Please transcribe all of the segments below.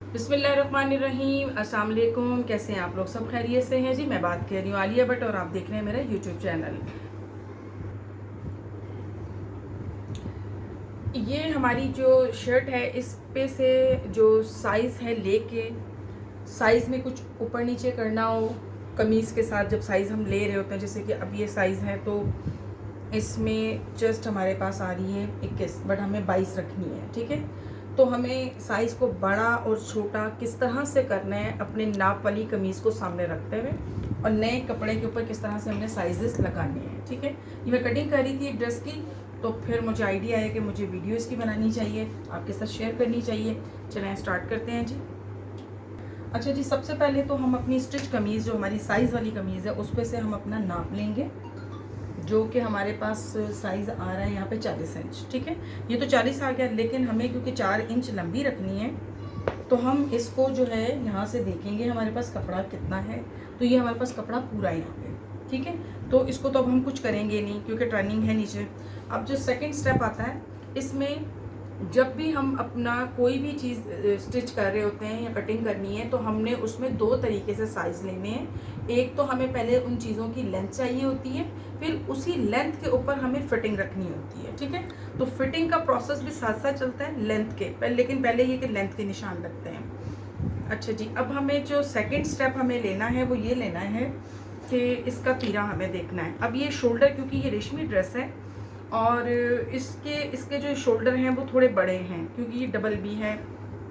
बिस्मिल्लाहिर्रहमानिर्रहीम, अस्सलाम वालेकुम। कैसे हैं आप लोग? सब खैरियत से हैं जी। मैं बात कर रही हूँ आलिया भट्ट और आप देख रहे हैं मेरा यूट्यूब चैनल। ये हमारी जो शर्ट है इस पे से जो साइज़ है लेके साइज़ में कुछ ऊपर नीचे करना हो कमीज़ के साथ, जब साइज़ हम ले रहे होते हैं, जैसे कि अब ये साइज़ है तो इसमें चेस्ट हमारे पास आ रही है 21, बट हमें 22 रखनी है। ठीक है, तो हमें साइज़ को बड़ा और छोटा किस तरह से करना है अपने नाप वाली कमीज़ को सामने रखते हुए, और नए कपड़े के ऊपर किस तरह से हमने साइजेस लगाने हैं। ठीक है, ये मैं कटिंग कर रही थी एक ड्रेस की, तो फिर मुझे आइडिया आया कि मुझे वीडियो इसकी बनानी चाहिए, आपके साथ शेयर करनी चाहिए। चलें स्टार्ट करते हैं जी। अच्छा जी, सबसे पहले तो हम अपनी स्टिच कमीज़, जो हमारी साइज़ वाली कमीज़ है, उस पर से हम अपना नाप लेंगे, जो कि हमारे पास साइज़ आ रहा है यहाँ पे 40 इंच। ठीक है, ये तो 40 आ गया, लेकिन हमें क्योंकि 4 इंच लंबी रखनी है तो हम इसको जो है यहाँ से देखेंगे हमारे पास कपड़ा कितना है। तो ये हमारे पास कपड़ा पूरा है यहाँ पे। ठीक है, तो इसको तो अब हम कुछ करेंगे नहीं क्योंकि टर्निंग है नीचे। अब जो सेकंड स्टेप आता है, इसमें जब भी हम अपना कोई भी चीज़ स्टिच कर रहे होते हैं या कटिंग करनी है, तो हमने उसमें दो तरीके से साइज़ लेने हैं। एक तो हमें पहले उन चीज़ों की लेंथ चाहिए होती है, फिर उसी लेंथ के ऊपर हमें फिटिंग रखनी होती है। ठीक है, तो फिटिंग का प्रोसेस भी साथ साथ चलता है लेंथ के पहले, लेकिन पहले ये कि लेंथ के निशान लगते हैं। अच्छा जी, अब हमें जो सेकेंड स्टेप हमें लेना है वो ये लेना है कि इसका तीरा हमें देखना है। अब ये शोल्डर, क्योंकि ये रेशमी ड्रेस है और इसके जो शोल्डर हैं वो थोड़े बड़े हैं, क्योंकि ये डबल बी है,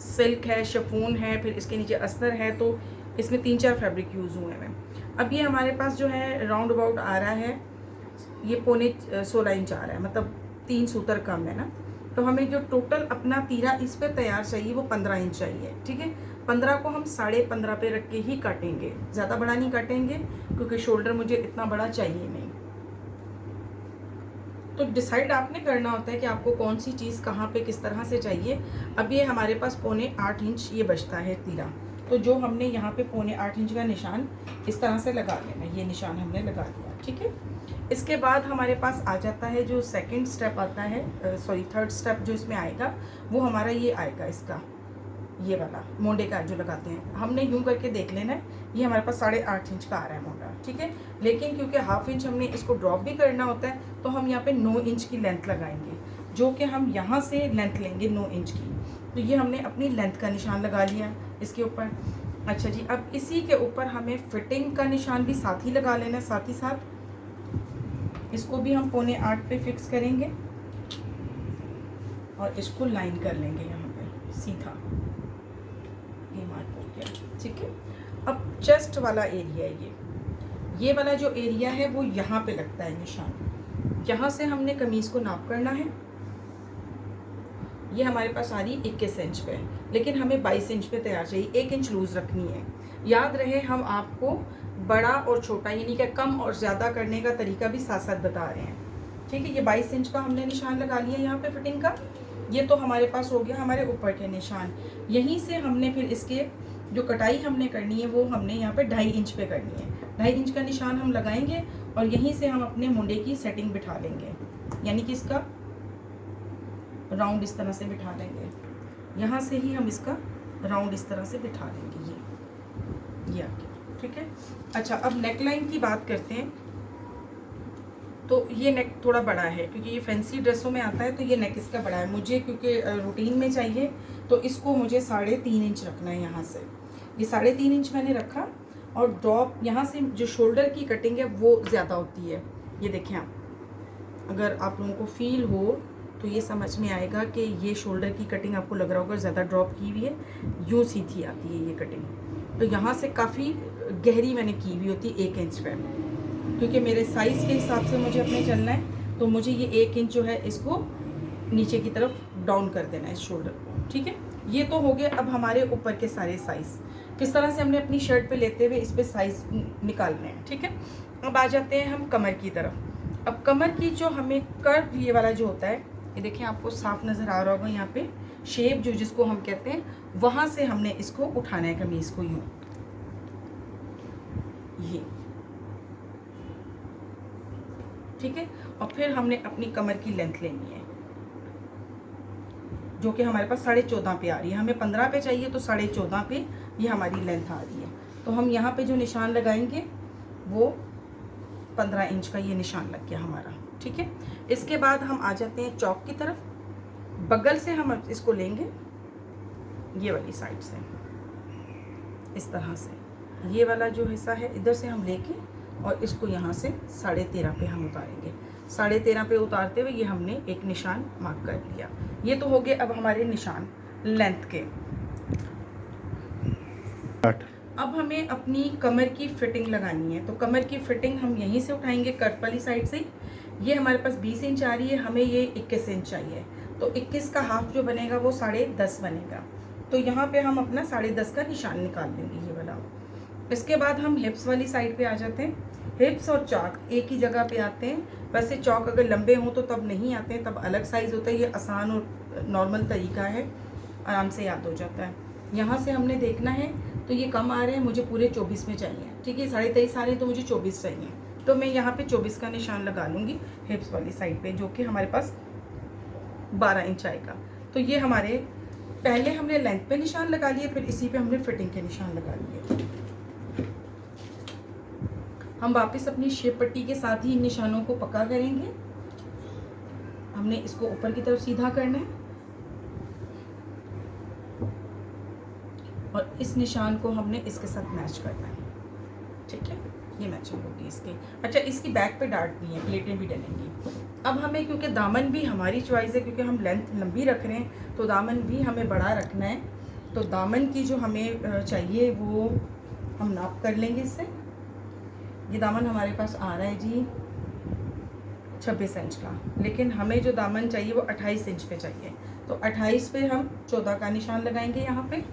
सिल्क है, शिफॉन है, फिर इसके नीचे अस्तर है, तो इसमें 3-4 फैब्रिक यूज़ हुए हैं। अब ये हमारे पास जो है राउंड अबाउट आ रहा है, ये पौने 16 इंच आ रहा है, मतलब 3 सूतर कम है ना। तो हमें जो टोटल अपना तीरा इस पे तैयार चाहिए वो 15 इंच चाहिए। ठीक है, 15 को हम 15.5 पे रख के ही काटेंगे, ज़्यादा बड़ा नहीं काटेंगे क्योंकि शोल्डर मुझे इतना बड़ा चाहिए नहीं। तो डिसाइड आपने करना होता है कि आपको कौन सी चीज़ कहाँ पे किस तरह से चाहिए। अब ये हमारे पास पौने 8 इंच ये बचता है तीरा, तो जो हमने यहाँ पे पौने 8 इंच का निशान इस तरह से लगा लेना, ये निशान हमने लगा दिया। ठीक है, इसके बाद हमारे पास आ जाता है जो सेकंड स्टेप आता है, थर्ड स्टेप जो इसमें आएगा वो हमारा ये आएगा, इसका ये वाला मोंडे का जो लगाते हैं, हमने यूं करके देख लेना है। ये हमारे पास 8.5 इंच का आ रहा है मोंडा। ठीक है, लेकिन क्योंकि हाफ इंच हमने इसको ड्रॉप भी करना होता है, तो हम यहाँ पे 9 इंच की लेंथ लगाएंगे, जो कि हम यहाँ से लेंथ लेंगे 9 इंच की। तो ये हमने अपनी लेंथ का निशान लगा लिया इसके ऊपर। अच्छा जी, अब इसी के ऊपर हमें फिटिंग का निशान भी साथ ही लगा लेना है, साथ ही साथ इसको भी हम पौने 8 पे फिक्स करेंगे और इसको लाइन कर लेंगे यहाँ पे सीधा, ये मार्क हो गया। ठीक है, अब चेस्ट वाला एरिया है, ये वाला जो एरिया है वो यहाँ पे लगता है निशान, यहाँ से हमने कमीज़ को नाप करना है। ये हमारे पास आ रही 21 इंच पे, लेकिन हमें 22 इंच पे तैयार चाहिए, 1 इंच लूज़ रखनी है। याद रहे हम आपको बड़ा और छोटा, यानी कि कम और ज़्यादा करने का तरीका भी साथ साथ बता रहे हैं। ठीक है, ये 22 इंच का हमने निशान लगा लिया यहाँ पे फिटिंग का। ये तो हमारे पास हो गया हमारे ऊपर के निशान। यहीं से हमने फिर इसके जो कटाई हमने करनी है वो हमने यहाँ पे 2.5 इंच पे करनी है। 2.5 इंच का निशान हम लगाएंगे और यहीं से हम अपने मुंडे की सेटिंग बिठा लेंगे, यानी कि इसका राउंड इस तरह से बिठा लेंगे, यहाँ से ही हम इसका राउंड इस तरह से बिठा लेंगे, ये आगे। ठीक है, अच्छा अब नेक लाइन की बात करते हैं। तो ये नेक थोड़ा बड़ा है क्योंकि ये फैंसी ड्रेसों में आता है, तो ये नेक इसका बड़ा है। मुझे क्योंकि रूटीन में चाहिए तो इसको मुझे 3.5 इंच रखना है। यहाँ से ये 3.5 इंच मैंने रखा, और ड्रॉप यहाँ से जो शोल्डर की कटिंग है वो ज़्यादा होती है। ये देखें आप, अगर आप लोगों को फील हो तो ये समझ में आएगा कि ये शोल्डर की कटिंग आपको लग रहा होगा ज़्यादा ड्रॉप की हुई है, यूँ सीधी आती है ये कटिंग। तो यहाँ से काफ़ी गहरी मैंने की हुई होती है 1 इंच पे, क्योंकि मेरे साइज़ के हिसाब से मुझे अपने चलना है, तो मुझे ये 1 इंच जो है इसको नीचे की तरफ डाउन कर देना है इस शोल्डर को। ठीक है, ये तो हो गया। अब हमारे ऊपर के सारे साइज़ किस तरह से हमने अपनी शर्ट पे लेते हुए इस पर साइज़ निकालने हैं। ठीक है, अब आ जाते हैं हम कमर की तरफ। अब कमर की जो हमें कर्व ये वाला जो होता है, ये देखिए आपको साफ नज़र आ रहा होगा, यहाँ पे शेप जो जिसको हम कहते हैं, वहाँ से हमने इसको उठाना है कमीज़ को यूँ, ये ठीक है, और फिर हमने अपनी कमर की लेंथ लेनी है। जो कि हमारे पास 14.5 पे आ रही है। हमें 15 पे चाहिए तो 14.5 पे ये हमारी लेंथ आ रही है। तो हम यहाँ पे जो निशान लगाएंगे वो 15 इंच का ये निशान लग गया हमारा, ठीक है। इसके बाद हम आ जाते हैं चौक की तरफ। बगल से हम इसको लेंगे ये वाली साइड से, इस तरह से ये वाला जो हिस्सा है इधर से हम लेके और इसको यहाँ से 13.5 पे हम उतारेंगे। 13.5 पे उतारते हुए ये हमने एक निशान मार्क कर लिया। ये तो हो गए अब हमारे निशान लेंथ के। अब हमें अपनी कमर की फिटिंग लगानी है। तो कमर की फिटिंग हम यहीं से उठाएंगे, कट वाली साइड से। ये हमारे पास 20 इंच आ रही है, हमें ये 21 इंच चाहिए। तो 21 का हाफ जो बनेगा वो 10.5 बनेगा। तो यहाँ पे हम अपना 10.5 का निशान निकाल देंगे, ये वाला। इसके बाद हम हिप्स वाली साइड पे आ जाते हैं। हिप्स और चौक एक ही जगह पे आते हैं। वैसे चौक अगर लंबे हों तो तब नहीं आते हैं, तब अलग साइज़ होता है। ये आसान और नॉर्मल तरीका है, आराम से याद हो जाता है। यहाँ से हमने देखना है तो ये कम आ रहे हैं, मुझे पूरे 24 में चाहिए, ठीक है। 23.5 आ रहे हैं तो मुझे 24 चाहिए। तो मैं यहाँ पे 24 का निशान लगा लूँगी हिप्स वाली साइड पे, जो कि हमारे पास 12 इंच आएगा। तो ये हमारे पहले हमने लेंथ पे निशान लगा लिए, फिर इसी पे हमने फिटिंग के निशान लगा लिए। हम वापस अपनी शेप पट्टी के साथ ही इन निशानों को पक्का करेंगे। हमने इसको ऊपर की तरफ सीधा करना है और इस निशान को हमने इसके साथ मैच करना है, ठीक है। ये मैचिंग होगी इसकी। अच्छा, इसकी बैक पे डार्ट भी है, प्लेटें भी डलेंगी। अब हमें, क्योंकि दामन भी हमारी चॉइस है, क्योंकि हम लेंथ लंबी रख रहे हैं तो दामन भी हमें बड़ा रखना है। तो दामन की जो हमें चाहिए वो हम नाप कर लेंगे इससे। ये दामन हमारे पास आ रहा है जी 26 इंच का, लेकिन हमें जो दामन चाहिए वो 28 इंच पे चाहिए। तो 28 पे हम 14 का निशान लगाएंगे। यहाँ पे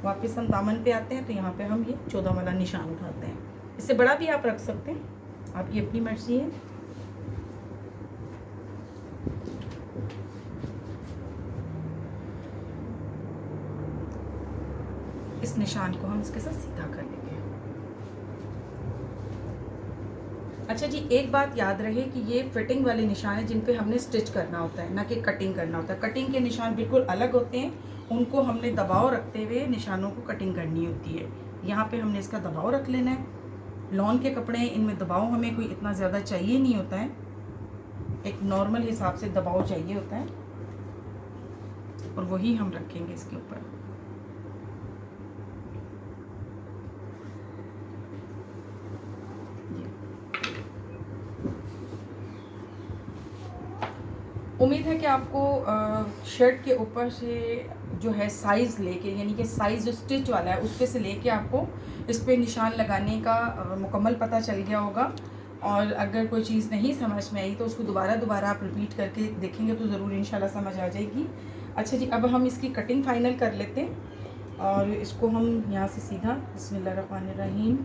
वापस हम दामन पे आते हैं तो यहाँ पे हम ये 14 वाला निशान उठाते हैं। इससे बड़ा भी आप रख सकते हैं, आपकी अपनी मर्जी है। इस निशान को हम इसके साथ सीधा कर लेंगे। अच्छा जी, एक बात याद रहे कि ये फिटिंग वाले निशान है जिन पे हमने स्टिच करना होता है, ना कि कटिंग करना होता है। कटिंग के निशान बिल्कुल अलग होते हैं, उनको हमने दबाव रखते हुए निशानों को कटिंग करनी होती है। यहाँ पे हमने इसका दबाव रख लेना है। लॉन के कपड़े हैं, इनमें दबाव हमें कोई इतना ज़्यादा चाहिए नहीं होता है, एक नॉर्मल हिसाब से दबाव चाहिए होता है और वही हम रखेंगे इसके ऊपर। उम्मीद है कि आपको शर्ट के ऊपर से जो है साइज़ लेके, यानी कि साइज़ जो स्टिच वाला है उस पे से लेके आपको इस पे निशान लगाने का मुकम्मल पता चल गया होगा। और अगर कोई चीज़ नहीं समझ में आई तो उसको दोबारा आप रिपीट करके देखेंगे तो ज़रूर इंशाल्लाह समझ आ जाएगी। अच्छा जी, अब हम इसकी कटिंग फ़ाइनल कर लेते हैं और इसको हम यहाँ से सीधा बिस्मिल्लाहिर्रहमानिर्रहीम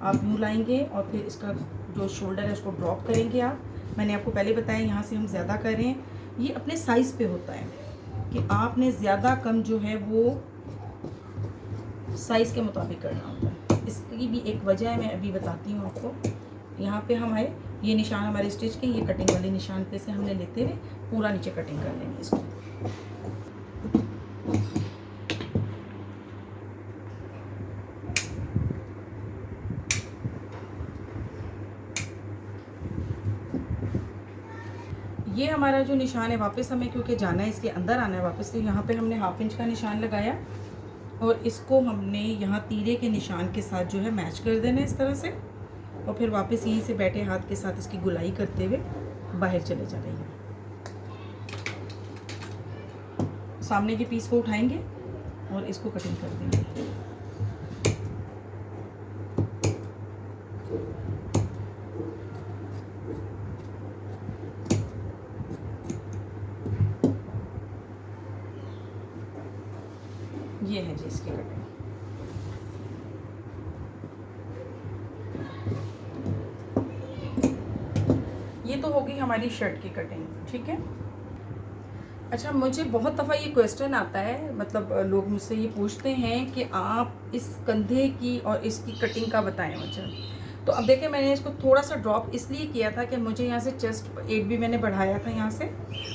आप यूँ लाएंगे और फिर इसका जो शोल्डर है उसको ड्रॉप करेंगे आप। मैंने आपको पहले बताया यहाँ से हम ज़्यादा कर रहे हैं, ये अपने साइज़ पे होता है कि आपने ज़्यादा कम जो है वो साइज़ के मुताबिक करना होता है। इसकी भी एक वजह है, मैं अभी बताती हूँ आपको। यहाँ पे हमारे ये निशान हमारे स्टिच के, ये कटिंग वाले निशान पे से हमने लेते हुए पूरा नीचे कटिंग कर लेंगे इसको। ये हमारा जो निशान है वापस हमें क्योंकि जाना है, इसके अंदर आना है वापस, तो यहाँ पे हमने 1/2 इंच का निशान लगाया और इसको हमने यहाँ तीरे के निशान के साथ जो है मैच कर देना है इस तरह से। और फिर वापस यहीं से बैठे हाथ के साथ इसकी गुलाई करते हुए बाहर चले जा रही है। सामने के पीस को उठाएंगे और इसको कटिंग कर देंगे। ये है जी इसकी कटिंग। ये तो होगी हमारी शर्ट की कटिंग, ठीक है। अच्छा, मुझे बहुत दफ़ा ये क्वेश्चन आता है, मतलब लोग मुझसे ये पूछते हैं कि आप इस कंधे की और इसकी कटिंग का बताएं मुझे। तो अब देखिए मैंने इसको थोड़ा सा ड्रॉप इसलिए किया था कि मुझे यहाँ से चेस्ट 8 भी मैंने बढ़ाया था यहाँ से,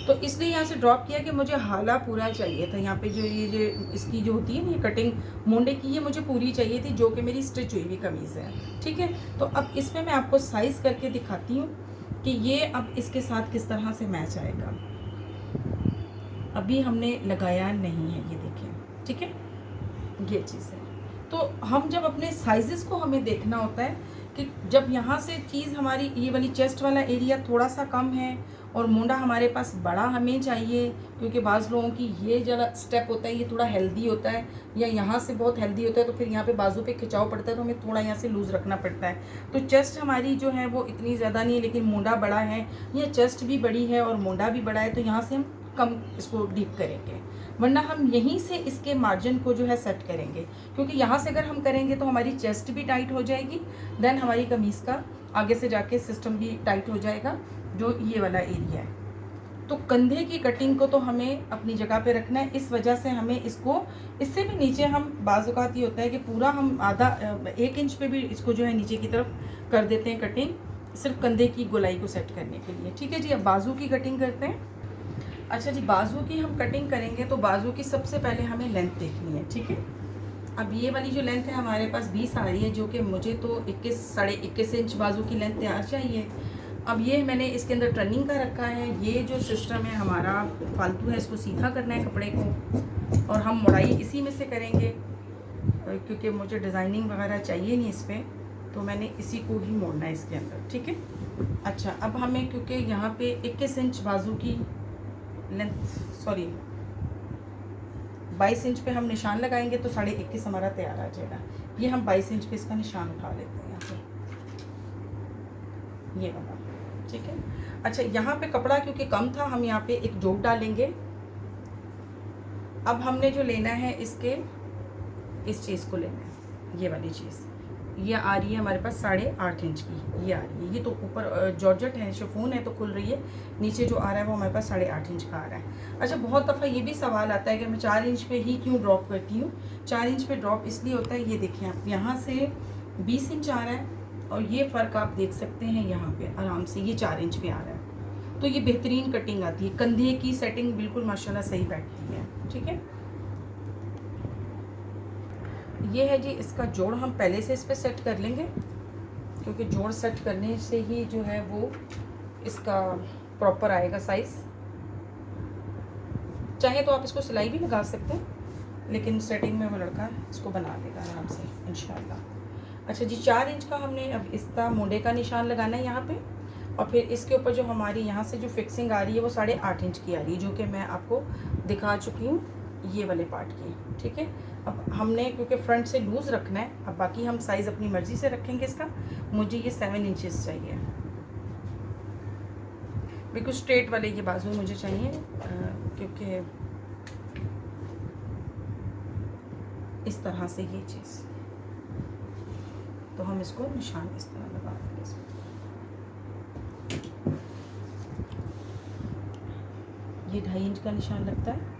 तो इसलिए यहाँ से ड्रॉप किया कि मुझे हाला पूरा चाहिए था। यहाँ पे जो ये जो इसकी जो होती है ना ये कटिंग मोंडे की, ये मुझे पूरी चाहिए थी, जो कि मेरी स्टिच हुई हुई कमीज़ है। ठीक है, तो अब इसमें मैं आपको साइज़ करके दिखाती हूँ कि ये अब इसके साथ किस तरह से मैच आएगा। अभी हमने लगाया नहीं है, ये देखें। ठीक है, ये चीज़ है। तो हम जब अपने साइज़ेस को हमें देखना होता है कि जब यहाँ से चीज़ हमारी ये वाली चेस्ट वाला एरिया थोड़ा सा कम है और मुंडा हमारे पास बड़ा हमें चाहिए, क्योंकि बाज़ लोगों की ये जो स्टेप होता है ये थोड़ा हेल्दी होता है, या यहाँ से बहुत हेल्दी होता है, तो फिर यहाँ पे बाजू पे खिंचाव पड़ता है, तो हमें थोड़ा यहाँ से लूज़ रखना पड़ता है। तो चेस्ट हमारी जो है वो इतनी ज़्यादा नहीं है, लेकिन मुंडा बड़ा है, या चेस्ट भी बड़ी है और मुंडा भी बड़ा है, तो यहाँ से हम कम इसको डीप करेंगे, वरना हम यहीं से इसके मार्जिन को जो है सेट करेंगे, क्योंकि यहाँ से अगर हम करेंगे तो हमारी चेस्ट भी टाइट हो जाएगी, देन हमारी कमीज़ का आगे से जाके सिस्टम भी टाइट हो जाएगा, जो ये वाला एरिया है। तो कंधे की कटिंग को तो हमें अपनी जगह पे रखना है, इस वजह से हमें इसको इससे भी नीचे हम बाज़ औक़ात ये होता है कि पूरा हम आधा 1 इंच पे भी इसको जो है नीचे की तरफ कर देते हैं कटिंग, सिर्फ कंधे की गोलाई को सेट करने के लिए। ठीक है जी, अब बाजू की कटिंग करते हैं। अच्छा जी, बाजू की हम कटिंग करेंगे तो बाजू की सबसे पहले हमें लेंथ देखनी है। ठीक है, अब ये वाली जो लेंथ है हमारे पास 20 आ रही है, जो कि मुझे तो 21 साढ़े 21 इंच बाजू की लेंथ तैयार चाहिए। अब ये मैंने इसके अंदर टर्निंग का रखा है, ये जो सिस्टम है हमारा फालतू है, इसको सीधा करना है कपड़े को, और हम मुड़ाई इसी में से करेंगे, क्योंकि मुझे डिज़ाइनिंग वगैरह चाहिए नहीं इस पर, तो मैंने इसी को ही मोड़ना है इसके अंदर। ठीक है, अच्छा अब हमें क्योंकि यहाँ पे 21 इंच बाजू की लेंथ, सॉरी 22 इंच पे हम निशान लगाएंगे तो 21.5 हमारा तैयार आ जाएगा। ये हम 22 इंच पे इसका निशान उठा लेते हैं यहाँ पे, ये वाला। ठीक है, अच्छा यहाँ पे कपड़ा क्योंकि कम था, हम यहाँ पे एक जोड़ डालेंगे। अब हमने जो लेना है इसके इस चीज़ को लेना है, ये वाली चीज़, ये आ रही है हमारे पास 8.5 इंच की, ये आ रही है। ये तो ऊपर जॉर्जेट है, शिफॉन है तो खुल रही है, नीचे जो आ रहा है वो हमारे पास 8.5 इंच का आ रहा है। अच्छा, बहुत दफ़ा ये भी सवाल आता है कि मैं 4 इंच पे ही क्यों ड्रॉप करती हूँ। 4 इंच पे ड्रॉप इसलिए होता है, ये देखिए आप यहाँ से 20 इंच आ रहा है, और ये फ़र्क आप देख सकते हैं यहाँ पे आराम से, ये 4 इंच पे आ रहा है, तो ये बेहतरीन कटिंग आती है, कंधे की सेटिंग बिल्कुल माशाल्लाह सही बैठती है। ठीक है, ये है जी इसका जोड़, हम पहले से इस पर सेट कर लेंगे, क्योंकि जोड़ सेट करने से ही जो है वो इसका प्रॉपर आएगा साइज़। चाहे तो आप इसको सिलाई भी लगा सकते हैं, लेकिन सेटिंग में वो लड़का इसको बना देगा आराम से इंशाल्लाह। अच्छा जी, 4 इंच का हमने अब इसका मोंडे का निशान लगाना है यहाँ पे, और फिर इसके ऊपर जो हमारी यहाँ से जो फिक्सिंग आ रही है वो 8.5 इंच की आ रही है, जो कि मैं आपको दिखा चुकी हूँ ये वाले पार्ट की। ठीक है, अब हमने क्योंकि फ्रंट से लूज़ रखना है, अब बाकी हम साइज़ अपनी मर्ज़ी से रखेंगे इसका। मुझे ये 7 इंचेस चाहिए, बिल्कुल स्ट्रेट वाले ये बाजू मुझे चाहिए, क्योंकि इस तरह से ये चीज़, तो हम इसको निशान इस तरह लगा देंगे इसमें। ये 2.5 इंच का निशान लगता है,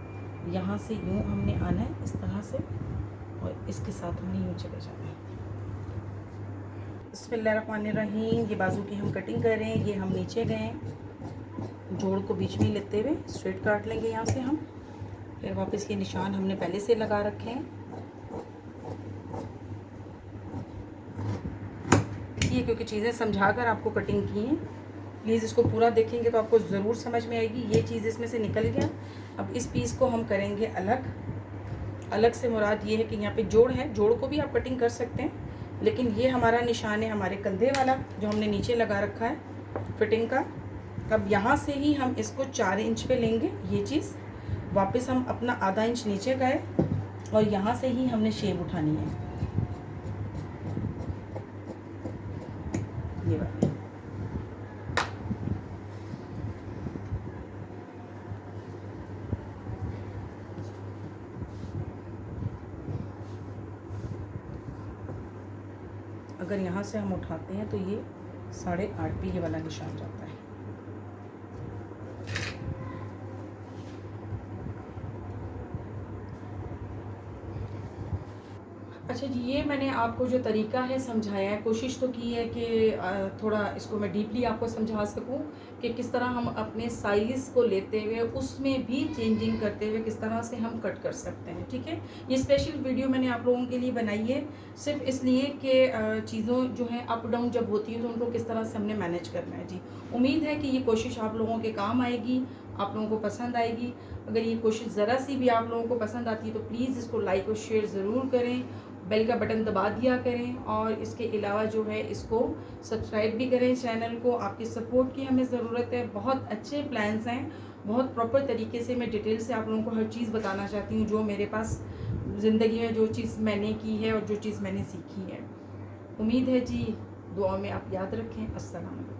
यहाँ से यूँ हमने आना है इस तरह से, और इसके साथ हमने यूँ चले जाना है। बिस्मिल्लाहिर्रहमानिर्रहीम, ये बाजू की हम कटिंग कर रहे हैं। ये हम नीचे गए, जोड़ को बीच में लेते हुए स्ट्रेट काट लेंगे यहाँ से हम, फिर वापस ये निशान हमने पहले से लगा रखे हैं। ये क्योंकि चीज़ें समझा कर आपको कटिंग की हैं, प्लीज़ इसको पूरा देखेंगे तो आपको ज़रूर समझ में आएगी। ये चीज़ इसमें से निकल गया, अब इस पीस को हम करेंगे अलग। अलग से मुराद ये है कि यहाँ पे जोड़ है, जोड़ को भी आप कटिंग कर सकते हैं, लेकिन ये हमारा निशान है हमारे कंधे वाला जो हमने नीचे लगा रखा है फिटिंग का। अब यहाँ से ही हम इसको 4 इंच पे लेंगे, ये चीज़ वापस हम अपना आधा इंच नीचे गए, और यहाँ से ही हमने शेप उठानी है, ये बात। अगर यहाँ से हम उठाते हैं तो ये 8.5 पे ये वाला निशान जाता है। अच्छा जी, ये मैंने आपको जो तरीका है समझाया है, कोशिश तो की है कि थोड़ा इसको मैं डीपली आपको समझा सकूं कि किस तरह हम अपने साइज़ को लेते हुए उसमें भी चेंजिंग करते हुए किस तरह से हम कट कर सकते हैं, ठीक है। ये स्पेशल वीडियो मैंने आप लोगों के लिए बनाई है सिर्फ इसलिए कि चीज़ों जो है अप डाउन जब होती है तो उनको किस तरह से हमने मैनेज करना है जी। उम्मीद है कि ये कोशिश आप लोगों के काम आएगी, आप लोगों को पसंद आएगी। अगर ये कोशिश ज़रा सी भी आप लोगों को पसंद आती है तो प्लीज़ इसको लाइक और शेयर ज़रूर करें, बेल का बटन दबा दिया करें और इसके अलावा जो है इसको सब्सक्राइब भी करें चैनल को। आपकी सपोर्ट की हमें ज़रूरत है। बहुत अच्छे प्लान्स हैं, बहुत प्रॉपर तरीके से मैं डिटेल से आप लोगों को हर चीज़ बताना चाहती हूँ जो मेरे पास ज़िंदगी में जो चीज़ मैंने की है और जो चीज़ मैंने सीखी है। उम्मीद है जी दुआ में आप याद रखें। अस्सलाम वालेकुम।